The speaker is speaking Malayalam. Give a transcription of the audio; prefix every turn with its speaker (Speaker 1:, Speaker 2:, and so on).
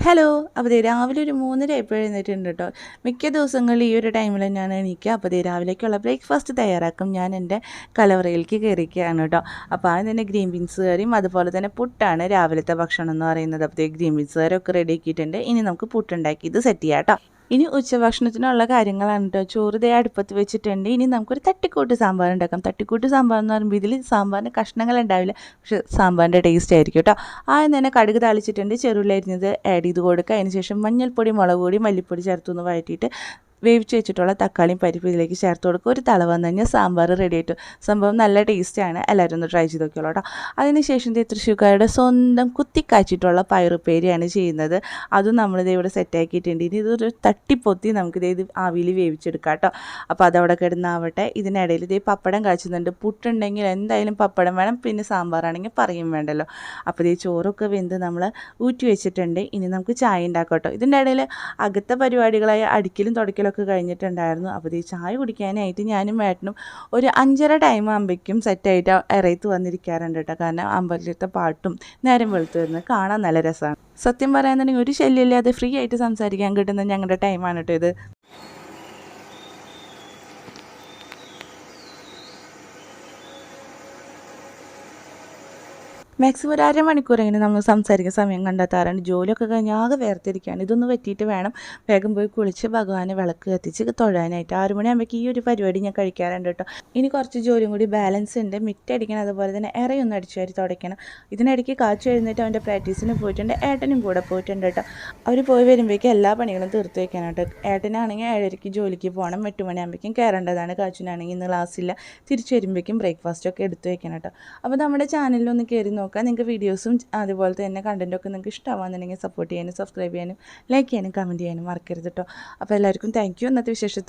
Speaker 1: ഹലോ. അപ്പോൾ ദേ രാവിലെ ഒരു 3:30 ആയപ്പോൾ എഴുന്നേറ്റിട്ടുണ്ട് കേട്ടോ. മിക്ക ദിവസങ്ങളിൽ ഈ ഒരു ടൈമിൽ തന്നെയാണ് എണീക്കുക. അപ്പോൾ ദേ രാവിലേക്കുള്ള ബ്രേക്ക്ഫാസ്റ്റ് തയ്യാറാക്കും. ഞാൻ എൻ്റെ കലവറയിലേക്ക് കയറിയിരിക്കുകയാണ് കേട്ടോ. അപ്പോൾ ആദ്യം തന്നെ ഗ്രീൻ ബീൻസ് കറിയും അതുപോലെ തന്നെ പുട്ടാണ് രാവിലത്തെ ഭക്ഷണം എന്ന് പറയുന്നത്. അപ്പോൾ ദേ ഗ്രീൻ ബീൻസ് കറിയൊക്കെ റെഡി ആക്കിയിട്ടുണ്ട്. ഇനി നമുക്ക് പുട്ടുണ്ടാക്കി ഇത് സെറ്റ് ചെയ്യാം കേട്ടോ. ഇനി ഉച്ചഭക്ഷണത്തിനുള്ള കാര്യങ്ങളാണ് കേട്ടോ. ചോറ് ദേ അടുപ്പത്ത് വെച്ചിട്ടുണ്ട്. ഇനി നമുക്കൊരു തട്ടിക്കൂട്ട് സാമ്പാർ ഉണ്ടാക്കാം. തട്ടിക്കൂട്ട് സാമ്പാർ എന്ന് പറയുമ്പോൾ ഇതിൽ സാമ്പാറിന് കഷ്ണങ്ങൾ ഉണ്ടാവില്ല, പക്ഷെ സാമ്പാറിൻ്റെ ടേസ്റ്റ് ആയിരിക്കും കേട്ടോ. ആദ്യം തന്നെ കടുക് താളിച്ചിട്ടുണ്ട്. ചെറുള്ളി അരിഞ്ഞത് ആഡ് ചെയ്ത് കൊടുക്കുക. അതിന് ശേഷം മഞ്ഞൾപ്പൊടി, മുളക് പൊടി, മല്ലിപ്പൊടി ചേർത്തൊന്ന് വഴറ്റിയിട്ട് വേവിച്ച് വെച്ചിട്ടുള്ള തക്കാളിയും പരിപ്പ് ഇതിലേക്ക് ചേർത്ത് കൊടുക്കുക. ഒരു തള വന്നു കഴിഞ്ഞാൽ സാമ്പാർ റെഡി ആയിട്ട്. സംഭവം നല്ല ടേസ്റ്റാണ്. എല്ലാവരും ഒന്ന് ട്രൈ ചെയ്ത് നോക്കിയോളൂ കേട്ടോ. അതിനുശേഷം തൃശ്ശൂർക്കാരുടെ സ്വന്തം കുത്തിക്കാച്ചിട്ടുള്ള പയറുപ്പേരിയാണ് ചെയ്യുന്നത്. അതും നമ്മളിത് ഇവിടെ സെറ്റാക്കിയിട്ടുണ്ട്. ഇനി ഇതൊരു തട്ടിപ്പൊത്തി നമുക്കിത് ആവിയിൽ വേവിച്ചെടുക്കാം കേട്ടോ. അപ്പോൾ അതവിടെ കിടന്നാവട്ടെ. ഇതിനിടയിൽ ഇതേ പപ്പടം കാച്ചുന്നുണ്ട്. പുട്ടുണ്ടെങ്കിൽ എന്തായാലും പപ്പടം വേണം, പിന്നെ സാമ്പാറാണെങ്കിൽ പറയും വേണ്ടല്ലോ. അപ്പോൾ ഇതേ ചോറൊക്കെ വെന്ത് നമ്മൾ ഊറ്റി വെച്ചിട്ടുണ്ട്. ഇനി നമുക്ക് ചായ ഉണ്ടാക്കാം കേട്ടോ. ഇതിൻ്റെ ഇടയിൽ അകത്തെ പരിപാടികളായ അടിക്കലും തുടക്കലും ഒക്കെ കഴിഞ്ഞിട്ടുണ്ടായിരുന്നു. അപ്പോൾ ഈ ചായ കുടിക്കാനായിട്ട് ഞാനും ഏട്ടനും ഒരു 5:30 ടൈം ആകുമ്പോഴേക്കും സെറ്റായിട്ട് ഇറയത്ത് വന്നിരിക്കാറുണ്ട് കേട്ടോ. കാരണം അമ്പലത്തിലത്തെ പാട്ടും നേരം വെളുത്ത് വരുന്നത് കാണാൻ നല്ല രസമാണ്. സത്യം പറയാന്നുണ്ടെങ്കിൽ ഒരു ശല്യമില്ലാതെ ഫ്രീ ആയിട്ട് സംസാരിക്കാൻ കിട്ടുന്ന ഞങ്ങളുടെ ടൈമാണ് കേട്ടോ ഇത്. മാക്സിമം ഒരു അരമണിക്കൂറെങ്കിലും നമ്മൾ സംസാരിക്കുന്ന സമയം കണ്ടെത്താറുണ്ട്. ജോലിയൊക്കെ കഴിഞ്ഞ് ആകെ വേർതിരിക്കുകയാണ്. ഇതൊന്ന് പറ്റിയിട്ട് വേണം വേഗം പോയി കുളിച്ച് ഭഗവാനെ വിളക്ക് കത്തിച്ച് തൊഴാനായിട്ട്. 6 മണിയാകുമ്പോഴേക്ക് ഈ ഒരു പരിപാടി ഞാൻ കഴിക്കാറുണ്ട് കേട്ടോ. ഇനി കുറച്ച് ജോലിയും കൂടി ബാലൻസ് ഉണ്ട്. മിറ്റടിക്കണം, അതുപോലെ തന്നെ ഇറയൊന്ന് അടിച്ചു വാരി തുടയ്ക്കണം. ഇതിനിടയ്ക്ക് കാച്ചു എഴുന്നേറ്റ് അവൻ്റെ പ്രാക്ടീസിന് പോയിട്ടുണ്ട്. ഏട്ടനും കൂടെ പോയിട്ടുണ്ട് കേട്ടോ. അവർ പോയി വരുമ്പോഴേക്കും എല്ലാ പണികളും തീർത്ത് വയ്ക്കണം കേട്ടോ. ഏട്ടനാണെങ്കിൽ 7:30 ജോലിക്ക് പോകണം. 8 മണിയാകുമ്പോഴേക്കും കയറേണ്ടതാണ്. കാച്ചുനാണെങ്കിൽ ഇന്ന് ക്ലാസ്സില്ല. തിരിച്ചു വരുമ്പോഴേക്കും ബ്രേക്ക്ഫാസ്റ്റൊക്കെ എടുത്ത് വയ്ക്കണം കേട്ടോ. അപ്പോൾ നമ്മുടെ ചാനലിലൊന്ന് കയറി നോക്കാം. നിങ്ങൾക്ക് വീഡിയോസും അതുപോലെ തന്നെ കണ്ടൻറ്റൊക്കെ നിങ്ങൾക്ക് ഇഷ്ടമാകുന്നുണ്ടെങ്കിൽ സപ്പോർട്ട് ചെയ്യാനും സബ്സ്ക്രൈബ് ചെയ്യാനും ലൈക്ക് ചെയ്യാനും കമൻറ്റ് ചെയ്യാനും മറക്കരുത് കേട്ടോ. അപ്പോൾ എല്ലാവർക്കും താങ്ക് യു. ഇന്നത്തെ വിശേഷത്തിൽ